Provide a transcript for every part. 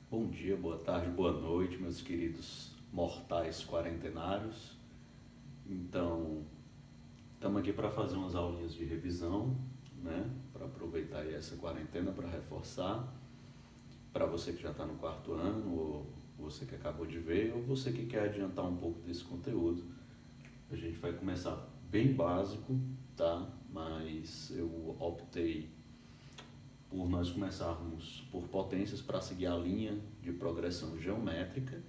Bom dia, boa tarde, boa noite, meus queridos mortais quarentenários. Então, estamos aqui para fazer umas aulinhas de revisão, né? Para aproveitar aí essa quarentena para reforçar. Para você que já está no quarto ano, ou você que acabou de ver, ou você que quer adiantar um pouco desse conteúdo. A gente vai começar bem básico, tá? Mas eu optei por nós começarmos por potências para seguir a linha de progressão geométrica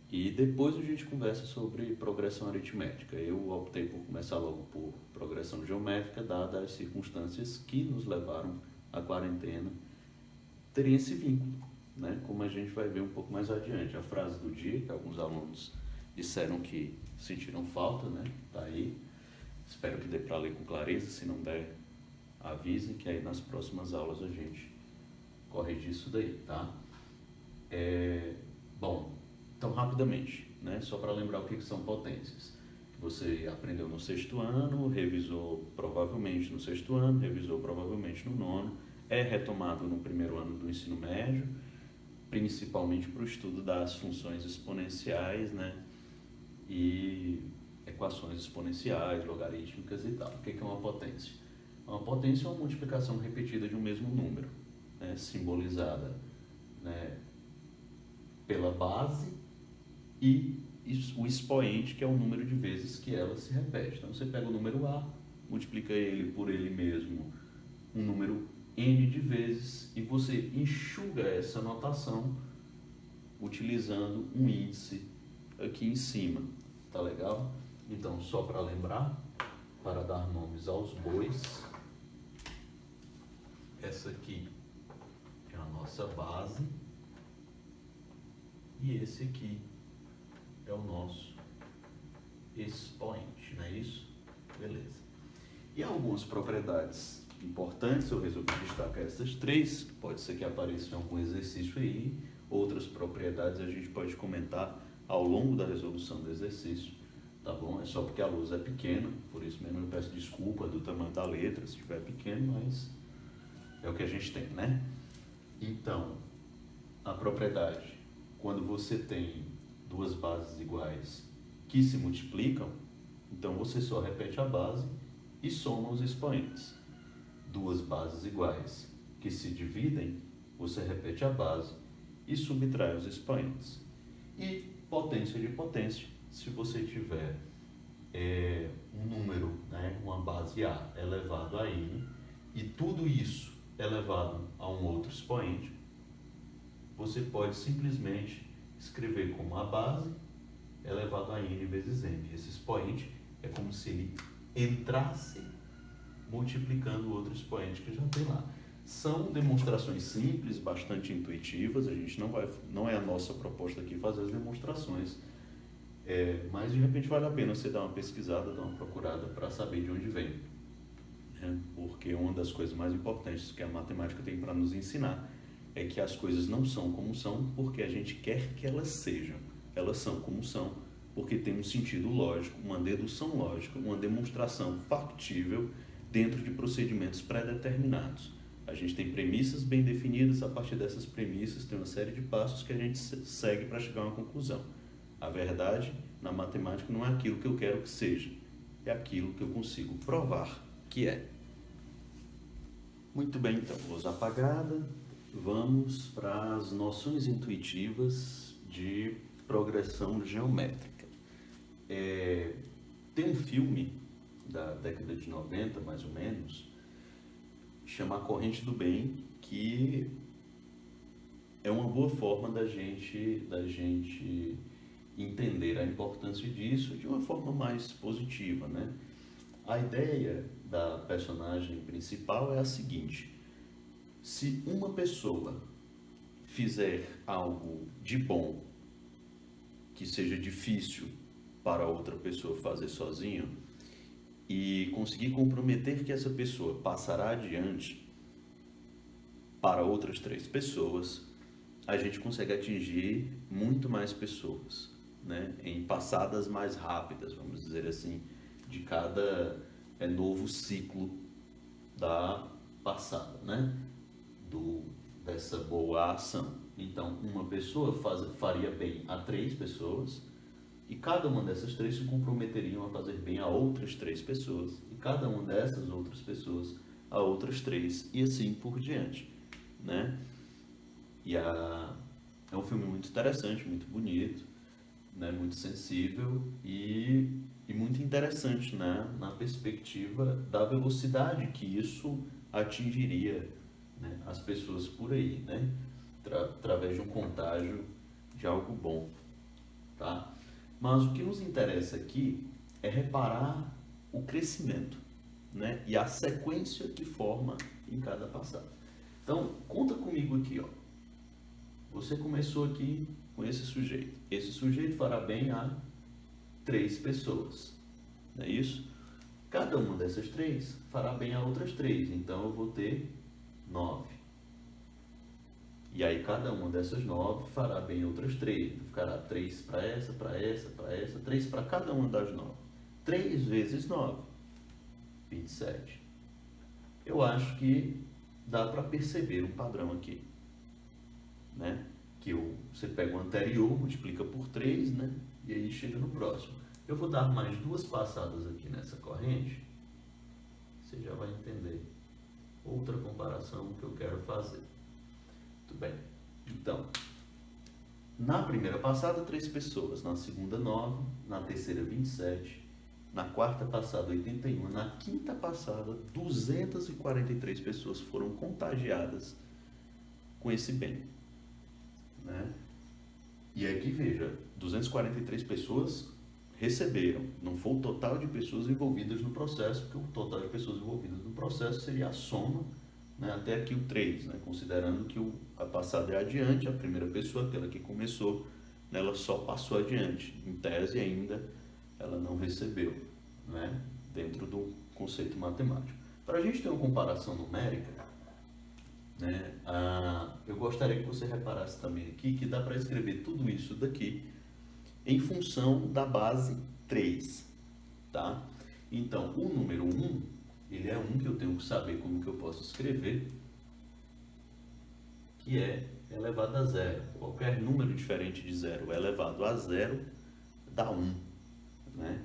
e depois a gente conversa sobre progressão aritmética. Eu optei por começar logo por progressão geométrica, dadas as circunstâncias que nos levaram à quarentena terem esse vínculo, né? Como a gente vai ver um pouco mais adiante. A frase do dia, que alguns alunos disseram que sentiram falta, né? Tá aí. Espero que dê para ler com clareza, se não der, avisem que aí nas próximas aulas a gente corrige isso daí, tá? Bom, então rapidamente, né? Só para lembrar o que são potências. Você aprendeu no sexto ano, revisou provavelmente no sexto ano, revisou provavelmente no nono, é retomado no primeiro ano do ensino médio, principalmente para o estudo das funções exponenciais, né? E equações exponenciais, logarítmicas e tal. O que é uma potência? Uma potência é uma multiplicação repetida de um mesmo número, né, simbolizada, né, pela base e o expoente, que é o número de vezes que ela se repete. Então você pega o número A, multiplica ele por ele mesmo um número n de vezes e você enxuga essa notação utilizando um índice aqui em cima. Tá legal? Então, só para lembrar, para dar nomes aos bois, essa aqui é a nossa base e esse aqui é o nosso expoente, não é isso? Beleza. E algumas propriedades importantes, eu resolvi destacar essas três, pode ser que apareça em algum exercício aí, outras propriedades a gente pode comentar ao longo da resolução do exercício, tá bom? É só porque a lousa é pequena, por isso mesmo eu peço desculpa do tamanho da letra, se estiver pequeno, mas é o que a gente tem, né? Então, a propriedade, quando você tem duas bases iguais que se multiplicam, então você só repete a base e soma os expoentes. Duas bases iguais que se dividem, você repete a base e subtrai os expoentes. E potência de potência, se você tiver um número, né, uma base A elevado a n, e tudo isso elevado a um outro expoente, você pode simplesmente escrever como a base elevado a n vezes m. Esse expoente é como se ele entrasse multiplicando o outro expoente que já tem lá. São demonstrações simples, bastante intuitivas, a gente não é a nossa proposta aqui fazer as demonstrações, mas de repente vale a pena você dar uma pesquisada, dar uma procurada para saber de onde vem, né? Porque uma das coisas mais importantes que a matemática tem para nos ensinar é que as coisas não são como são porque a gente quer que elas sejam, elas são como são porque tem um sentido lógico, uma dedução lógica, uma demonstração factível dentro de procedimentos pré-determinados. A gente tem premissas bem definidas, a partir dessas premissas tem uma série de passos que a gente segue para chegar a uma conclusão. A verdade, na matemática, não é aquilo que eu quero que seja, é aquilo que eu consigo provar que é. Muito bem, então, luz apagada, vamos para as noções intuitivas de progressão geométrica. Tem um filme da década de 90, mais ou menos, chama A Corrente do Bem, que é uma boa forma da gente entender a importância disso de uma forma mais positiva, né? A ideia da personagem principal é a seguinte: se uma pessoa fizer algo de bom que seja difícil para outra pessoa fazer sozinho e conseguir comprometer que essa pessoa passará adiante para outras 3 pessoas, a gente consegue atingir muito mais pessoas, né? Em passadas mais rápidas, vamos dizer assim, de cada novo ciclo da passada, né? dessa boa ação. Então, uma pessoa faria bem a 3 pessoas, e cada uma dessas 3 se comprometeriam a fazer bem a outras 3 pessoas, e cada uma dessas outras pessoas a outras 3, e assim por diante, né? É um filme muito interessante, muito bonito, né? Muito sensível e muito interessante, né? Na perspectiva da velocidade que isso atingiria, né? As pessoas por aí, né? Através de um contágio de algo bom, tá? Mas o que nos interessa aqui é reparar o crescimento, né? E a sequência que forma em cada passada. Então, conta comigo aqui, ó. Você começou aqui com esse sujeito. Esse sujeito fará bem a 3 pessoas, não é isso? Cada uma dessas 3 fará bem a outras 3, então eu vou ter 9. E aí cada uma dessas 9 fará bem outras 3. Então ficará 3 para essa, para essa, para essa, 3 para cada uma das 9. 3 vezes 9, 27. Eu acho que dá para perceber um padrão aqui, né? Que você pega o anterior, multiplica por 3, né? E aí chega no próximo. Eu vou dar mais 2 passadas aqui nessa corrente. Você já vai entender outra comparação que eu quero fazer. Muito bem. Então, na primeira passada, 3 pessoas. Na segunda, 9. Na terceira, 27. Na quarta passada, 81. Na quinta passada, 243 pessoas foram contagiadas com esse bem, né? E aqui veja, 243 pessoas receberam, não foi o total de pessoas envolvidas no processo, porque o total de pessoas envolvidas no processo seria a soma, né, até aqui o 3, né, considerando que a passada é adiante, a primeira pessoa, aquela que começou, né, ela só passou adiante, em tese ainda ela não recebeu, né, dentro do conceito matemático. Para a gente ter uma comparação numérica, né, eu gostaria que você reparasse também aqui que dá para escrever tudo isso daqui em função da base 3, tá? Então, o número 1, ele é um que eu tenho que saber como que eu posso escrever, que é elevado a 0. Qualquer número diferente de 0 é elevado a 0, dá 1, né?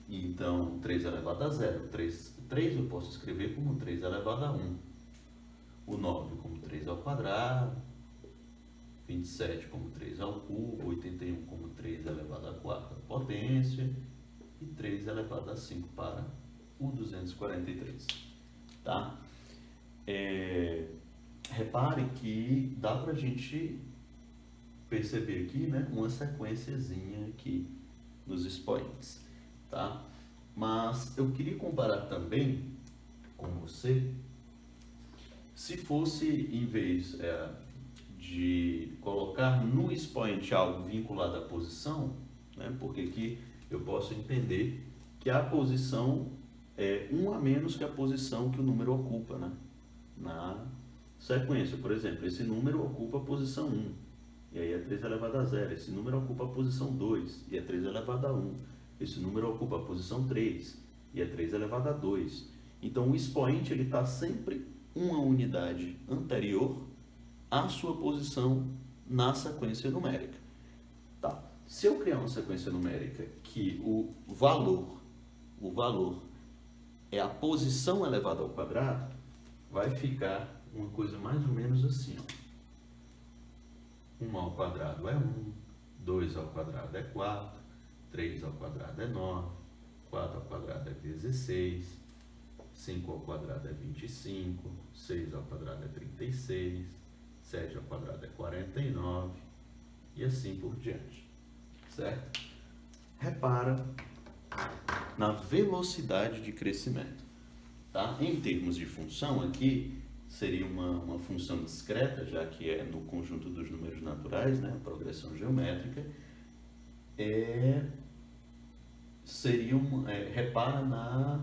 Então, 3 elevado a 0. 3 eu posso escrever como 3 elevado a 1. O 9 como 3 ao quadrado, 27 como 3 ao cubo, 81 como 3 elevado a 4 à potência e 3 elevado a 5 para o 243, tá? Repare que dá para a gente perceber aqui, né, uma sequenciazinha aqui nos expoentes, tá? Mas eu queria comparar também com você, se fosse, em vez de colocar no expoente algo vinculado à posição, né, porque aqui eu posso entender que a posição é 1 a menos que a posição que o número ocupa, né, na sequência. Por exemplo, esse número ocupa a posição 1, e aí é 3 elevado a 0. Esse número ocupa a posição 2, e é 3 elevado a 1. Esse número ocupa a posição 3, e é 3 elevado a 2. Então, o expoente está sempre uma unidade anterior à sua posição na sequência numérica. Tá. Se eu criar uma sequência numérica que o valor é a posição elevada ao quadrado, vai ficar uma coisa mais ou menos assim, ó. 1 ao quadrado é 1, 2 ao quadrado é 4, 3 ao quadrado é 9, 4 ao quadrado é 16, 5 ao quadrado é 25, 6 ao quadrado é 36, 7 ao quadrado é 49 e assim por diante, certo? Repara na velocidade de crescimento, tá? Em termos de função aqui, seria uma função discreta, já que é no conjunto dos números naturais, né? A progressão geométrica, repara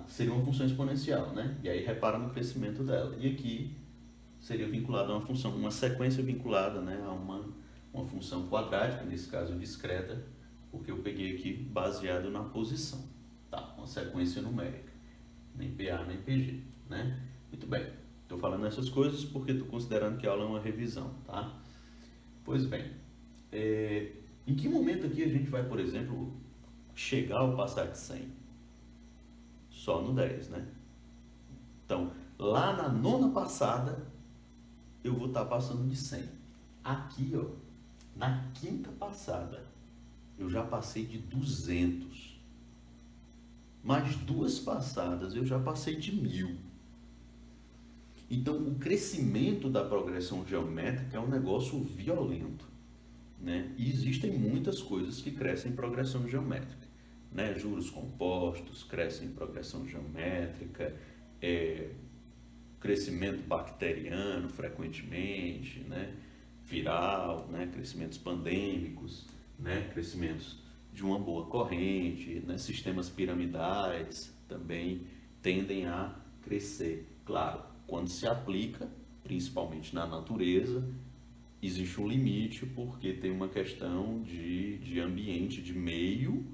seria uma função exponencial, né? E aí repara no crescimento dela. E aqui seria vinculado a uma função, uma sequência vinculada, né, a uma função quadrática, nesse caso discreta, porque eu peguei aqui baseado na posição, tá? Uma sequência numérica, nem PA nem PG, né? Muito bem. Estou falando falando essas coisas porque estou considerando que a aula é uma revisão, tá? Pois bem, em que momento aqui a gente vai, por exemplo, chegar ou passar de 100? Só no 10, né? Então, lá na nona passada, eu vou estar passando de 100. Aqui, ó, na quinta passada, eu já passei de 200. Mais duas passadas, eu já passei de 1000. Então, o crescimento da progressão geométrica é um negócio violento, né? E existem muitas coisas que crescem em progressão geométrica, né? Juros compostos crescem em progressão geométrica, crescimento bacteriano frequentemente, né? Viral, né? Crescimentos pandêmicos, né? Crescimentos de uma boa corrente, né? Sistemas piramidais também tendem a crescer. Claro, quando se aplica, principalmente na natureza, existe um limite porque tem uma questão de ambiente, de meio,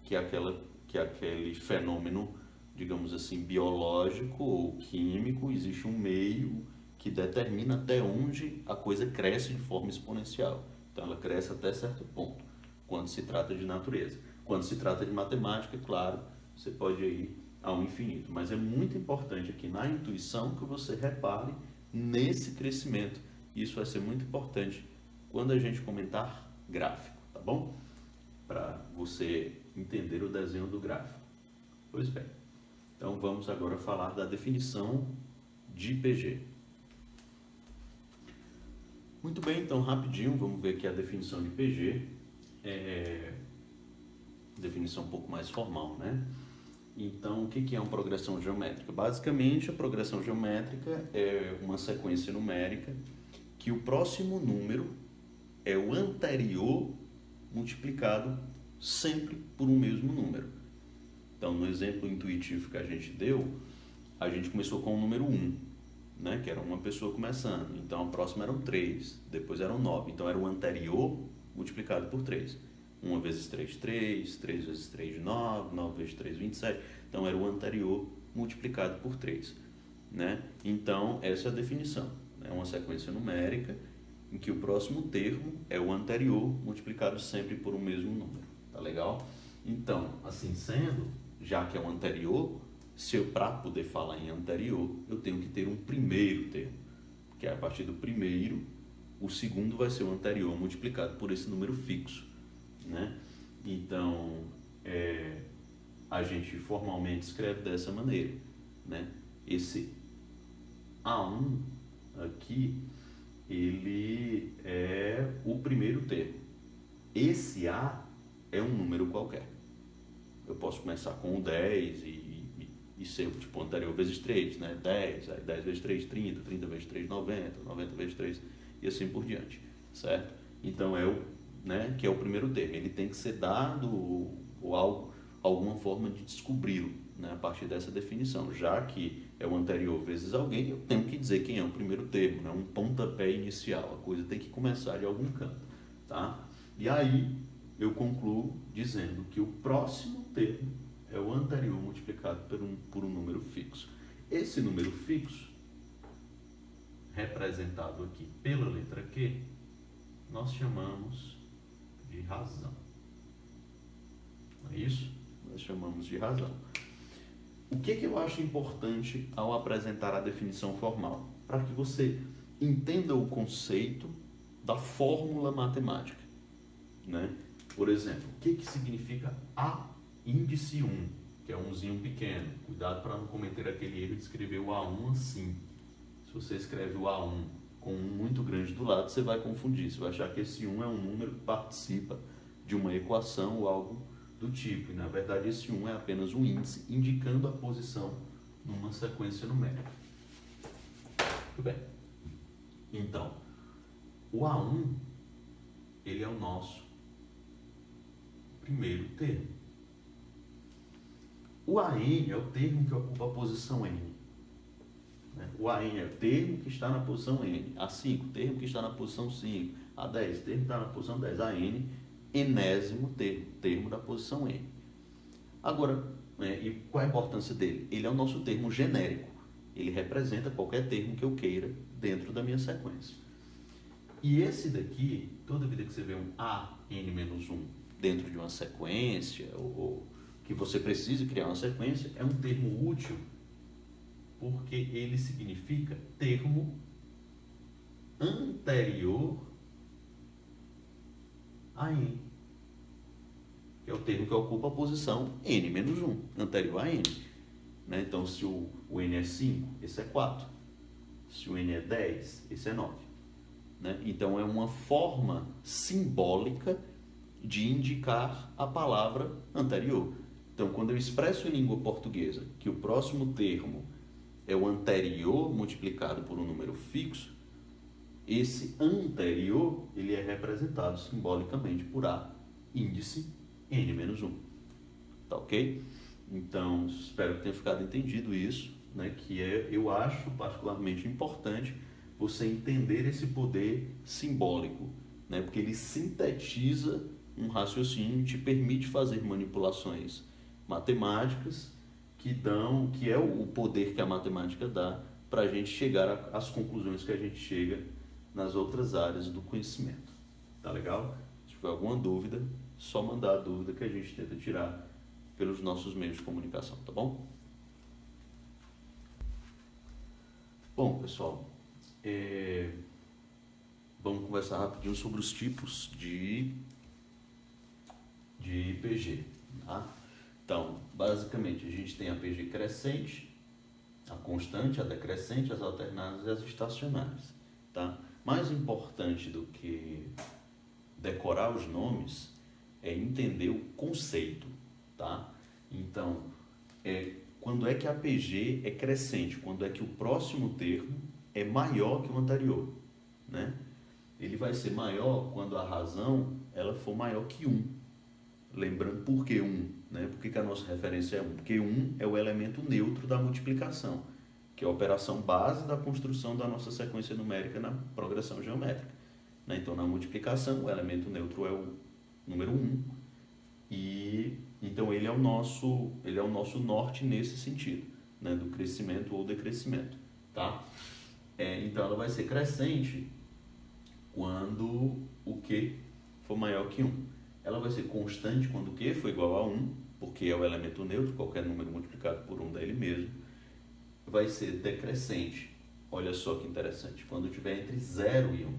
que é aquele fenômeno, digamos assim, biológico ou químico, existe um meio que determina até onde a coisa cresce de forma exponencial. Então ela cresce até certo ponto, quando se trata de natureza. Quando se trata de matemática, claro, você pode ir ao infinito, mas é muito importante aqui na intuição que você repare nesse crescimento. Isso vai ser muito importante quando a gente comentar gráfico, tá bom? Para você entender o desenho do gráfico. Pois bem, então vamos agora falar da definição de PG. Muito bem, então rapidinho, vamos ver aqui a definição de PG. Definição um pouco mais formal, né? Então, o que é uma progressão geométrica? Basicamente, a progressão geométrica é uma sequência numérica que o próximo número é o anterior multiplicado sempre por um mesmo número. Então, no exemplo intuitivo que a gente deu, a gente começou com o número 1, né? Que era uma pessoa começando. Então, a próxima eram 3, depois eram 9. Então, era o anterior multiplicado por 3. 1 vezes 3, 3, 3 vezes 3, 9, 9 vezes 3, 27. Então, era o anterior multiplicado por 3, né? Então, essa é a definição. É uma sequência numérica em que o próximo termo é o anterior multiplicado sempre por um mesmo número. Tá legal? Então, assim sendo, já que é o anterior, se eu, para poder falar em anterior, eu tenho que ter um primeiro termo. Porque a partir do primeiro, o segundo vai ser o anterior multiplicado por esse número fixo, né? Então, a gente formalmente escreve dessa maneira, né? Esse A1 aqui, ele é o primeiro termo. Esse A é um número qualquer. Eu posso começar com o 10 e ser tipo anterior vezes 3, né? 10, aí 10 vezes 3, 30, 30 vezes 3, 90, 90 vezes 3 e assim por diante, certo? Então né, que é o primeiro termo. Ele tem que ser dado ou alguma forma de descobri-lo, né, a partir dessa definição. Já que é o anterior vezes alguém, eu tenho que dizer quem é o primeiro termo, né, um pontapé inicial. A coisa tem que começar de algum canto, tá? E aí eu concluo dizendo que o próximo termo é o anterior multiplicado por um número fixo. Esse número fixo, representado aqui pela letra Q, nós chamamos de razão. Não é isso? Nós chamamos de razão. O que eu acho importante ao apresentar a definição formal? Para que você entenda o conceito da fórmula matemática, né? Por exemplo, o que significa A índice 1, que é umzinho pequeno? Cuidado para não cometer aquele erro de escrever o A1 assim. Se você escreve o A1 com um muito grande do lado, você vai confundir. Você vai achar que esse 1 é um número que participa de uma equação ou algo do tipo. E, na verdade, esse 1 é apenas um índice indicando a posição numa sequência numérica. Muito bem. Então, o A1, ele é o nosso primeiro termo. O AN é o termo que ocupa a posição N. O AN é o termo que está na posição N. A5, termo que está na posição 5. A10, termo que está na posição 10. A N, enésimo termo da posição N. Agora, e qual é a importância dele? Ele é o nosso termo genérico. ele representa qualquer termo que eu queira dentro da minha sequência. E esse daqui, toda vida que você vê um AN-1 dentro de uma sequência, ou que você precise criar uma sequência, é um termo útil, porque ele significa termo anterior a N, que é o termo que ocupa a posição N-1, anterior a N. Né? Então, se o N é 5, esse é 4. Se o N é 10, esse é 9. Né? Então, é uma forma simbólica de indicar a palavra anterior. Então, quando eu expresso em língua portuguesa que o próximo termo é o anterior multiplicado por um número fixo, esse anterior ele é representado simbolicamente por A, índice N-1. Tá ok? Então, espero que tenha ficado entendido isso, né? Que eu acho particularmente importante você entender esse poder simbólico, né? Porque ele sintetiza um raciocínio e te permite fazer manipulações matemáticas que é o poder que a matemática dá para a gente chegar às conclusões que a gente chega nas outras áreas do conhecimento. Tá legal? Se tiver alguma dúvida, só mandar a dúvida que a gente tenta tirar pelos nossos meios de comunicação, tá bom? Bom, pessoal, vamos conversar rapidinho sobre os tipos de PG, tá? Então, basicamente, a gente tem a PG crescente, a constante, a decrescente, as alternadas e as estacionárias, tá? Mais importante do que decorar os nomes é entender o conceito, tá? Então, quando é que a PG é crescente? Quando é que o próximo termo é maior que o anterior, né? Ele vai ser maior quando a razão ela for maior que 1. Lembrando por que 1, né? Por que a nossa referência é 1? Porque 1 é o elemento neutro da multiplicação, que é a operação base da construção da nossa sequência numérica na progressão geométrica. Né? Então, na multiplicação, o elemento neutro é o número 1, e então ele é o nosso norte nesse sentido, né? Do crescimento ou decrescimento. Tá? Então, ela vai ser crescente quando o Q for maior que 1. Ela vai ser constante quando o Q for igual a 1, porque é o elemento neutro, qualquer número multiplicado por 1 dá ele mesmo. Vai ser decrescente, olha só que interessante, quando tiver entre 0 e 1.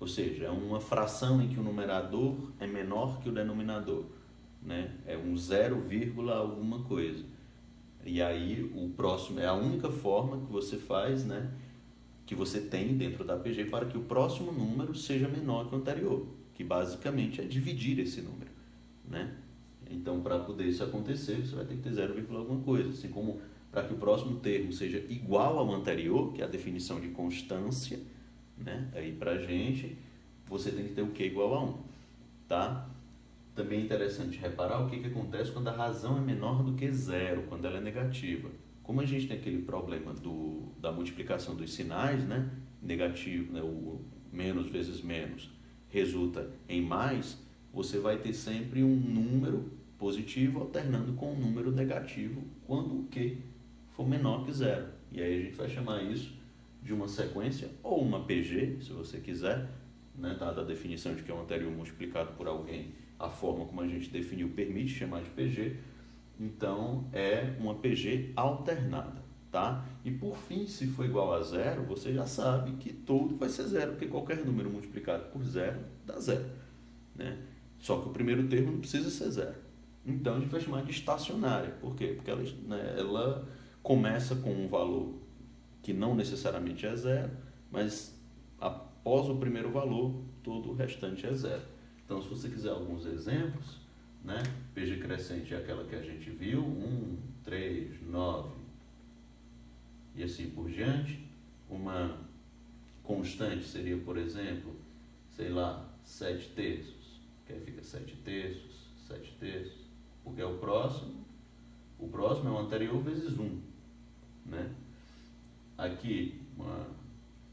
Ou seja, é uma fração em que o numerador é menor que o denominador, né? É um 0, alguma coisa. E aí o próximo é a única forma que você faz, né? Que você tem dentro da PG para que o próximo número seja menor que o anterior, que basicamente é dividir esse número, né? Então, para poder isso acontecer, você vai ter que ter 0, alguma coisa, assim como para que o próximo termo seja igual ao anterior, que é a definição de constância, né? Aí pra gente, você tem que ter o Q igual a 1, tá? Também é interessante reparar o que acontece quando a razão é menor do que 0, quando ela é negativa. Como a gente tem aquele problema da multiplicação dos sinais, né? Negativo, né? O menos vezes menos resulta em mais, você vai ter sempre um número positivo alternando com um número negativo quando o Q for menor que 0. E aí a gente vai chamar isso de uma sequência ou uma PG, se você quiser, né? Dada a definição de que é um anterior multiplicado por alguém, a forma como a gente definiu permite chamar de PG. Então, é uma PG alternada, tá? E por fim, se for igual a 0, você já sabe que todo vai ser 0, porque qualquer número multiplicado por 0 dá 0, né? Só que o primeiro termo não precisa ser 0. Então, a gente vai chamar de estacionária. Por quê? Porque ela, né, ela começa com um valor que não necessariamente é 0, mas após o primeiro valor, todo o restante é 0. Então, se você quiser alguns exemplos, né? PG crescente é aquela que a gente viu, 1, 3, 9 e assim por diante. Uma constante seria, por exemplo, sei lá, 7 terços, que aí fica 7 terços, 7 terços, porque é o próximo é o anterior vezes 1, né? Aqui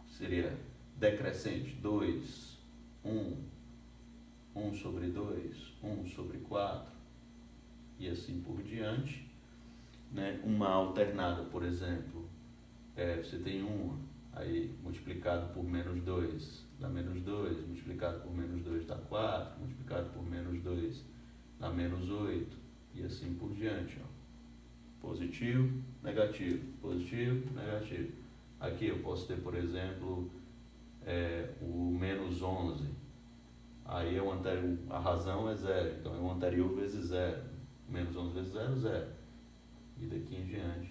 seria decrescente, 2, 1 sobre 2, 1 sobre 4 e assim por diante, né? Uma alternada, por exemplo, Você tem 1, aí multiplicado por menos 2 dá menos 2, multiplicado por menos 2 dá 4, multiplicado por menos 2 dá menos 8, e assim por diante. Ó. Positivo, negativo, positivo, negativo. Aqui eu posso ter, por exemplo, o menos 11. Aí é o anterior, a razão é 0, então é o anterior vezes 0. Menos 11 vezes 0, 0. E daqui em diante,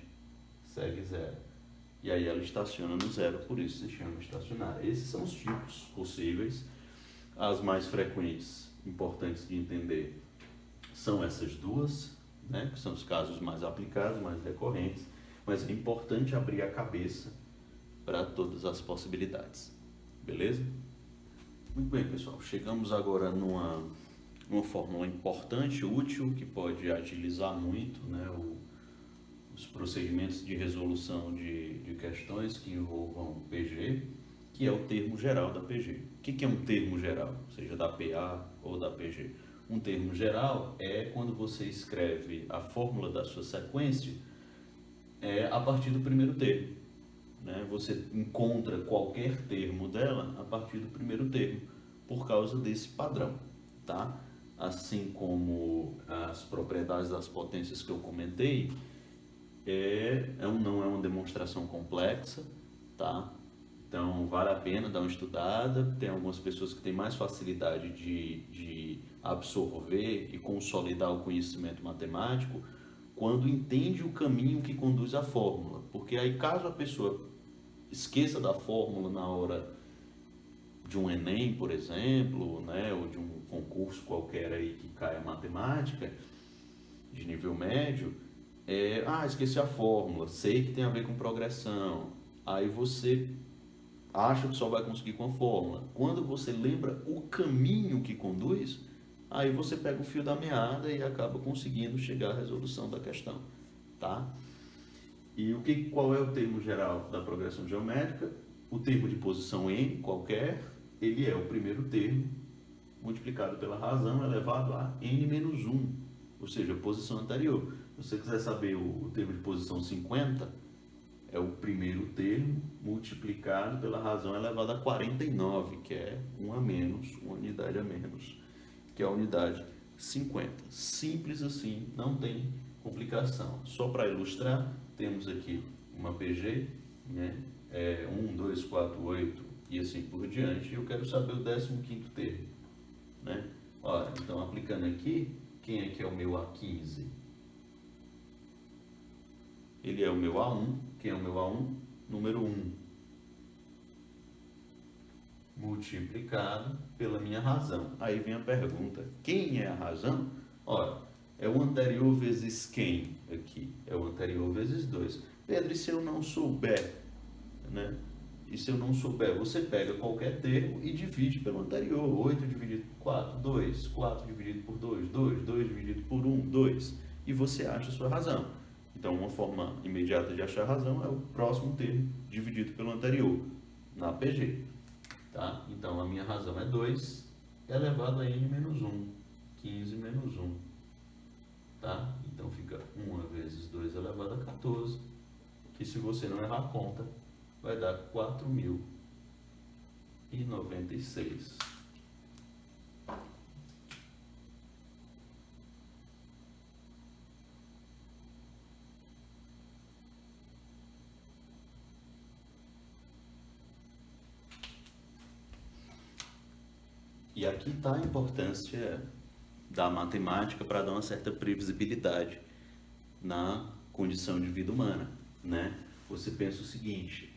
segue 0. E aí ela estaciona no 0, por isso se chama estacionária. Esses são os tipos possíveis. As mais frequentes, importantes de entender, são essas duas, né, que são os casos mais aplicados, mais recorrentes, mas é importante abrir a cabeça para todas as possibilidades. Beleza? Muito bem, pessoal. Chegamos agora numa fórmula importante, útil, que pode agilizar muito, né, os procedimentos de resolução de questões que envolvam PG, que é o termo geral da PG. O que é um termo geral, seja da PA ou da PG? Um termo geral é quando você escreve a fórmula da sua sequência a partir do primeiro termo. Né? Você encontra qualquer termo dela a partir do primeiro termo, por causa desse padrão. Tá? Assim como as propriedades das potências que eu comentei, não é uma demonstração complexa, tá? Então vale a pena dar uma estudada. Tem algumas pessoas que têm mais facilidade de absorver e consolidar o conhecimento matemático quando entende o caminho que conduz à fórmula, porque aí caso a pessoa esqueça da fórmula na hora de um Enem, por exemplo, né, ou de um concurso qualquer aí que caia matemática de nível médio, esqueci a fórmula, sei que tem a ver com progressão, aí você acha que só vai conseguir com a fórmula. Quando você lembra o caminho que conduz, aí você pega o fio da meada e acaba conseguindo chegar à resolução da questão, tá? E qual é o termo geral da progressão geométrica? O termo de posição n qualquer, ele é o primeiro termo multiplicado pela razão elevado a n menos 1, ou seja, a posição anterior. Se você quiser saber o termo de posição 50, é o primeiro termo multiplicado pela razão elevada a 49, que é 1 a menos, uma unidade a menos, que é a unidade 50. Simples assim, não tem complicação. Só para ilustrar, temos aqui uma PG, né? 1, 2, 4, 8 e assim por diante. Eu quero saber o 15º termo, né? Olha, então aplicando aqui, quem é que é o meu A15? Ele é o meu A1. Quem é o meu A1? Número 1. Multiplicado pela minha razão. Aí vem a pergunta, quem é a razão? Ora, é o anterior vezes quem aqui? É o anterior vezes 2. Pedro, e se eu não souber? Né? E se eu não souber? Você pega qualquer termo e divide pelo anterior. 8 dividido por 4, 2. 4 dividido por 2, 2. 2 dividido por 1, 2. E você acha a sua razão. Então, uma forma imediata de achar a razão é o próximo termo dividido pelo anterior, na PG. Tá? Então, a minha razão é 2 elevado a n menos 1, 15 menos 1. Tá? Então, fica 1 vezes 2 elevado a 14, que se você não errar a conta, vai dar 4.096. E aqui está a importância da matemática para dar uma certa previsibilidade na condição de vida humana, né? Você pensa o seguinte,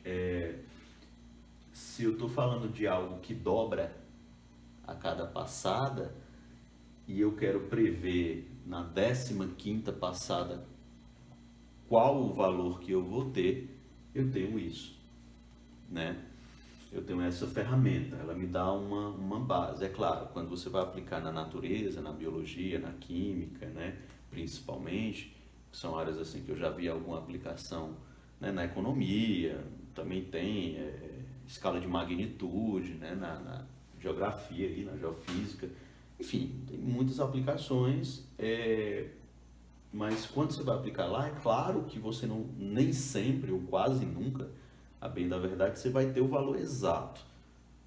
se eu estou falando de algo que dobra a cada passada e eu quero prever na 15ª passada qual o valor que eu vou ter, eu tenho isso, né? Eu tenho essa ferramenta, ela me dá uma base. É claro, quando você vai aplicar na natureza, na biologia, na química, né, principalmente, são áreas assim que eu já vi alguma aplicação, né, na economia, também tem escala de magnitude, né, na geografia, ali, na geofísica, enfim, tem muitas aplicações. Mas quando você vai aplicar lá, é claro que você não, nem sempre, ou quase nunca, a bem da verdade, você vai ter o valor exato.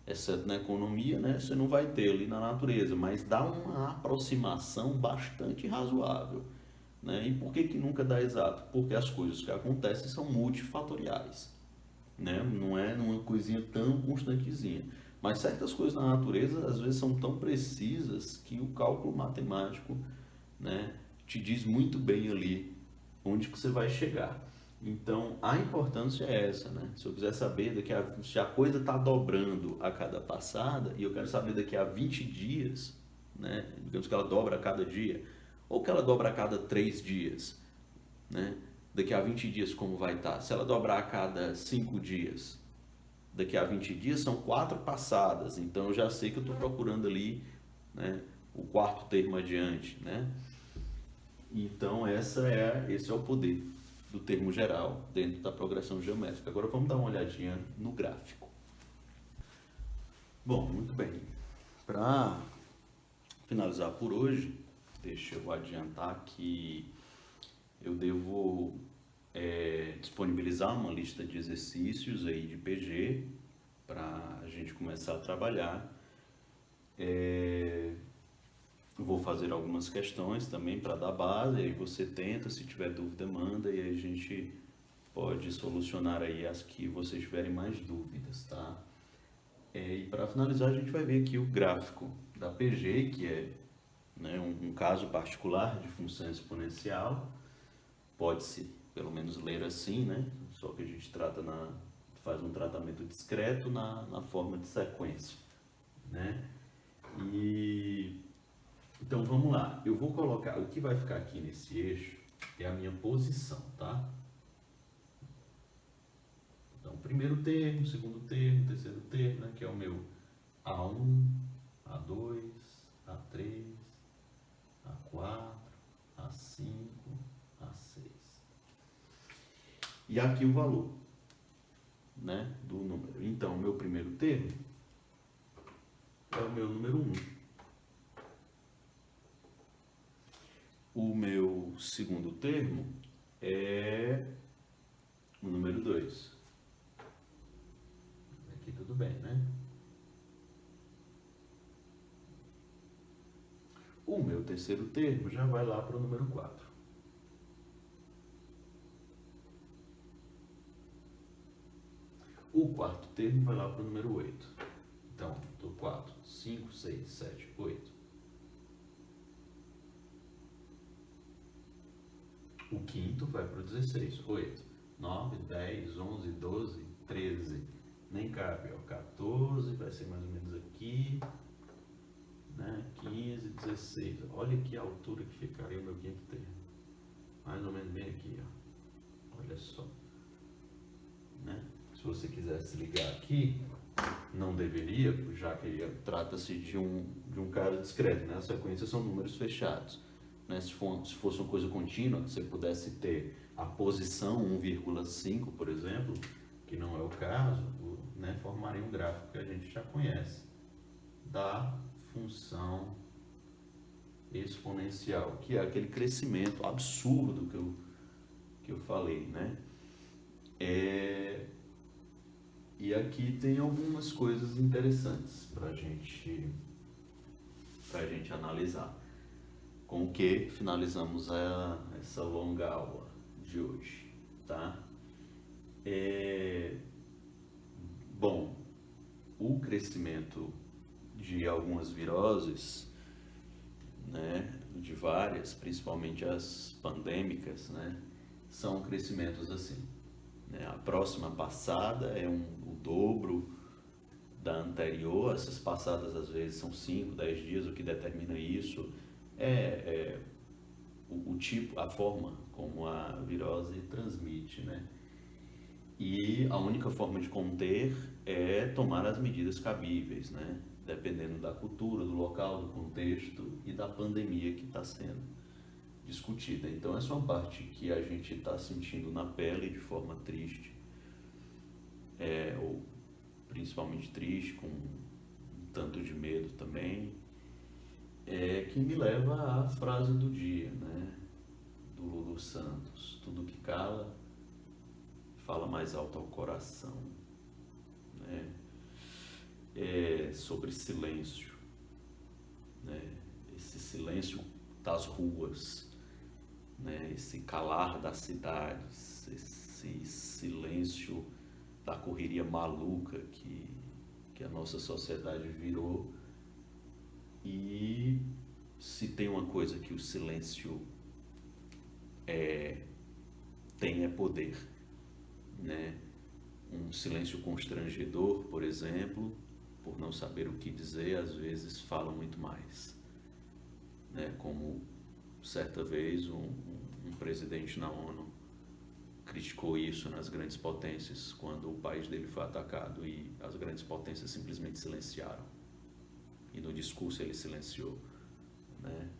Exceto na economia, né, você não vai ter ali na natureza, mas dá uma aproximação bastante razoável. Né? E por que que nunca dá exato? Porque as coisas que acontecem são multifatoriais. Né? Não é uma coisinha tão constantezinha. Mas certas coisas na natureza às vezes são tão precisas que o cálculo matemático, né, te diz muito bem ali onde que você vai chegar. Então a importância é essa, né? Se eu quiser saber se a coisa está dobrando a cada passada e eu quero saber daqui a 20 dias, né? Digamos que ela dobra a cada dia, ou que ela dobra a cada 3 dias, né? Daqui a 20 dias como vai estar? Se ela dobrar a cada 5 dias, daqui a 20 dias são 4 passadas, então eu já sei que eu estou procurando ali, né, o quarto termo adiante, né? Então esse é o poder do termo geral dentro da progressão geométrica. Agora vamos dar uma olhadinha no gráfico. Bom, muito bem. Para finalizar por hoje, deixa eu adiantar que eu devo disponibilizar uma lista de exercícios aí de PG para a gente começar a trabalhar. Vou fazer algumas questões também para dar base, aí você tenta, se tiver dúvida manda e aí a gente pode solucionar aí as que vocês tiverem mais dúvidas, tá? E para finalizar a gente vai ver aqui o gráfico da PG, que é, né, um caso particular de função exponencial, pode-se pelo menos ler assim, né? Só que a gente faz um tratamento discreto na forma de sequência, né? Então vamos lá, eu vou colocar, o que vai ficar aqui nesse eixo é a minha posição, tá? Então, primeiro termo, segundo termo, terceiro termo, né, que é o meu A1, A2, A3, A4, A5, A6. E aqui o valor, né, do número. Então, o meu primeiro termo é o meu número 1. O meu segundo termo é o número 2. Aqui tudo bem, né? O meu terceiro termo já vai lá para o número 4. O quarto termo vai lá para o número 8. Então, 4, 5, 6, 7, 8. O quinto vai para o 16, 8, 9, 10, 11, 12, 13. Nem cabe, ó, 14, vai ser mais ou menos aqui, né? 15, 16. Olha aqui a altura que ficaria o meu quinto termo. Mais ou menos bem aqui, ó. Olha só. Né? Se você quisesse ligar aqui, não deveria, já que trata-se de um caso discreto, né? As sequências são números fechados. Né? Se fosse uma coisa contínua, você pudesse ter a posição 1,5, por exemplo, que não é o caso, né? Formaria um gráfico que a gente já conhece da função exponencial, que é aquele crescimento absurdo que eu falei, né? E aqui tem algumas coisas interessantes para a gente analisar. Com o que finalizamos essa longa aula de hoje, tá? Bom, o crescimento de algumas viroses, né, de várias, principalmente as pandêmicas, né, são crescimentos assim. Né? A próxima passada é o dobro da anterior, essas passadas às vezes são 5, 10 dias, o que determina isso o tipo, a forma como a virose transmite, né? E a única forma de conter é tomar as medidas cabíveis, né? Dependendo da cultura, do local, do contexto e da pandemia que está sendo discutida. Então essa é uma parte que a gente está sentindo na pele de forma triste, ou principalmente triste, com um tanto de medo também, que me leva à frase do dia, né? do Lulu Santos. Tudo que cala, fala mais alto ao coração. Né? É sobre silêncio, né? Esse silêncio das ruas, né? Esse calar das cidades, esse silêncio da correria maluca que a nossa sociedade virou. E se tem uma coisa que o silêncio tem é poder, né? Um silêncio constrangedor, por exemplo, por não saber o que dizer, às vezes fala muito mais, né? Como certa vez um presidente na ONU criticou isso nas grandes potências, quando o país dele foi atacado e as grandes potências simplesmente silenciaram. E no discurso ele silenciou, né?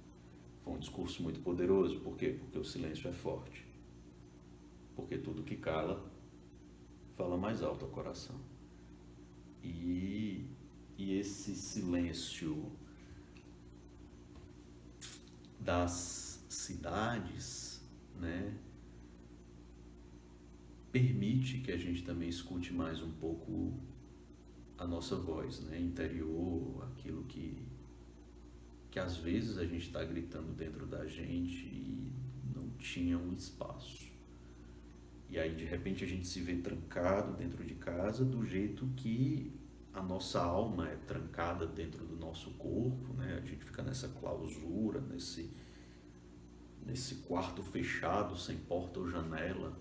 Foi um discurso muito poderoso. Por quê? Porque o silêncio é forte. Porque tudo que cala, fala mais alto ao coração. E esse silêncio das cidades, né, permite que a gente também escute mais um pouco a nossa voz, né, interior, aquilo que às vezes a gente está gritando dentro da gente e não tinha um espaço. E aí de repente a gente se vê trancado dentro de casa do jeito que a nossa alma é trancada dentro do nosso corpo, né? A gente fica nessa clausura, nesse quarto fechado, sem porta ou janela,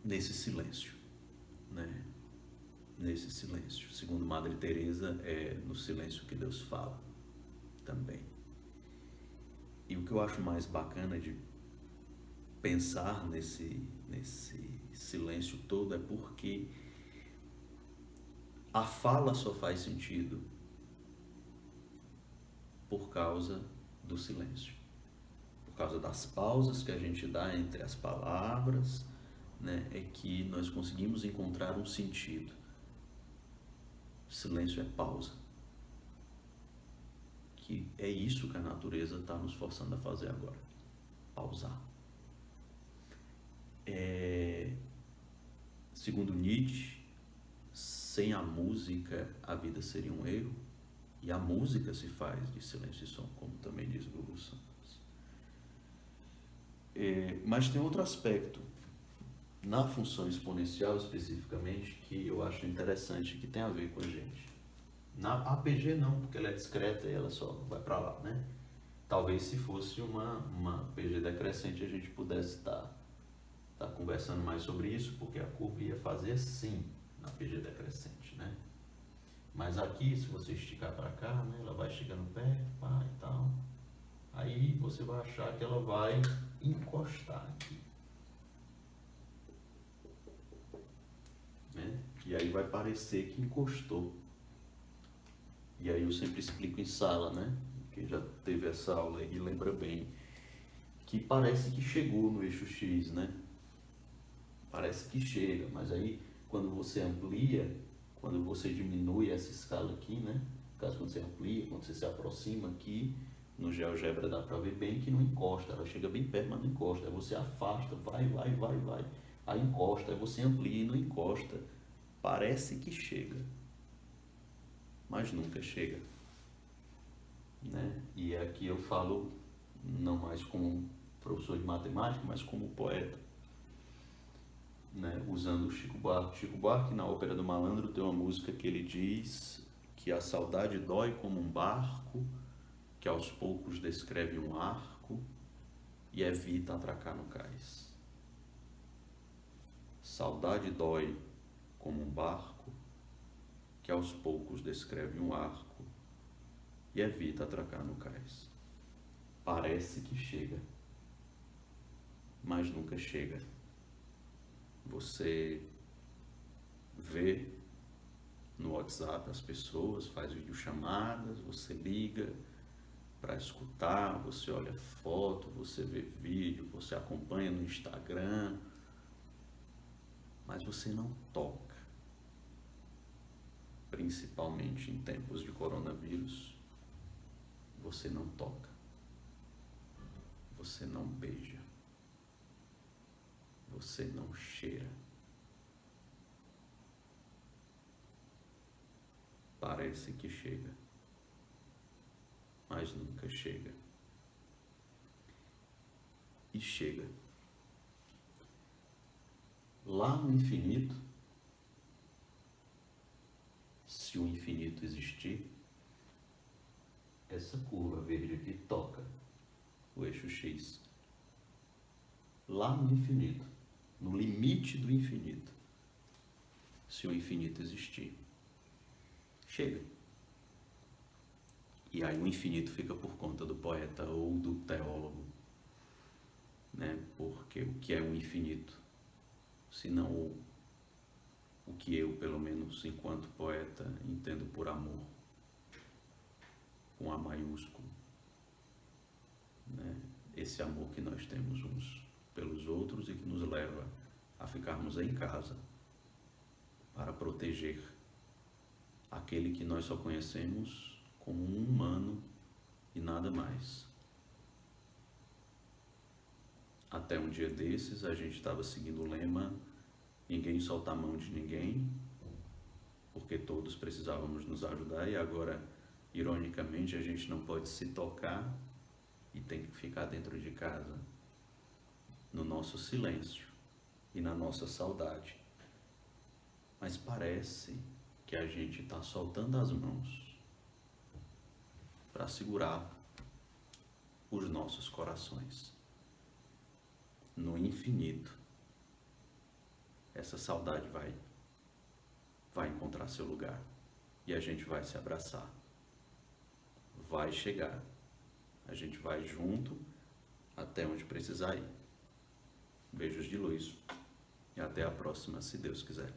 nesse silêncio, né? Nesse silêncio. Segundo Madre Teresa, é no silêncio que Deus fala também. E o que eu acho mais bacana de pensar nesse silêncio todo é porque a fala só faz sentido por causa do silêncio, por causa das pausas que a gente dá entre as palavras, né, é que nós conseguimos encontrar um sentido. Silêncio é pausa. Que é isso que a natureza está nos forçando a fazer agora. Pausar. Segundo Nietzsche, sem a música a vida seria um erro, e a música se faz de silêncio e som, como também diz Lulu Santos. Mas tem outro aspecto na função exponencial especificamente que eu acho interessante, que tem a ver com a gente. Na APG não, porque ela é discreta e ela só vai para lá, né? Talvez se fosse uma PG decrescente a gente pudesse estar conversando mais sobre isso, porque a curva ia fazer assim na PG decrescente, né? Mas aqui, se você esticar para cá, né, ela vai chegando perto, pá, e tal. Aí você vai achar que ela vai encostar aqui, né? E aí vai parecer que encostou. E aí eu sempre explico em sala, né? Quem já teve essa aula e lembra bem, que parece que chegou no eixo X, né? Parece que chega, mas aí quando você amplia, quando você diminui essa escala aqui, né? No caso, quando você amplia, quando você se aproxima aqui, no GeoGebra dá para ver bem que não encosta, ela chega bem perto, mas não encosta. Aí você afasta, vai, aí encosta, aí você amplia e não encosta. Parece que chega, mas nunca chega, né? E aqui eu falo não mais como professor de matemática, mas como poeta, né? Usando o Chico Buarque. Chico Buarque, na Ópera do Malandro, tem uma música que ele diz que a saudade dói como um barco que aos poucos descreve um arco e evita atracar no cais. Saudade dói como um barco que aos poucos descreve um arco e evita atracar no cais. Parece que chega, mas nunca chega. Você vê no WhatsApp as pessoas, faz videochamadas, você liga para escutar, você olha foto, você vê vídeo, você acompanha no Instagram, mas você não toca. Principalmente em tempos de coronavírus, você não toca, você não beija, você não cheira. Parece que chega, mas nunca chega. E chega. Lá no infinito, se o infinito existir, essa curva verde aqui toca o eixo X. Lá no infinito, no limite do infinito, se o infinito existir, chega. E aí o infinito fica por conta do poeta ou do teólogo, né? Porque o que é o infinito? Se não o que eu, pelo menos enquanto poeta, entendo por amor, com A maiúsculo, né? Esse amor que nós temos uns pelos outros e que nos leva a ficarmos em casa para proteger aquele que nós só conhecemos como um humano e nada mais. Até um dia desses a gente estava seguindo o lema ninguém solta a mão de ninguém, porque todos precisávamos nos ajudar, e agora, ironicamente, a gente não pode se tocar e tem que ficar dentro de casa, no nosso silêncio e na nossa saudade. Mas parece que a gente está soltando as mãos para segurar os nossos corações. No infinito, essa saudade vai encontrar seu lugar e a gente vai se abraçar. Vai chegar. A gente vai junto até onde precisar ir. Beijos de luz e até a próxima, se Deus quiser.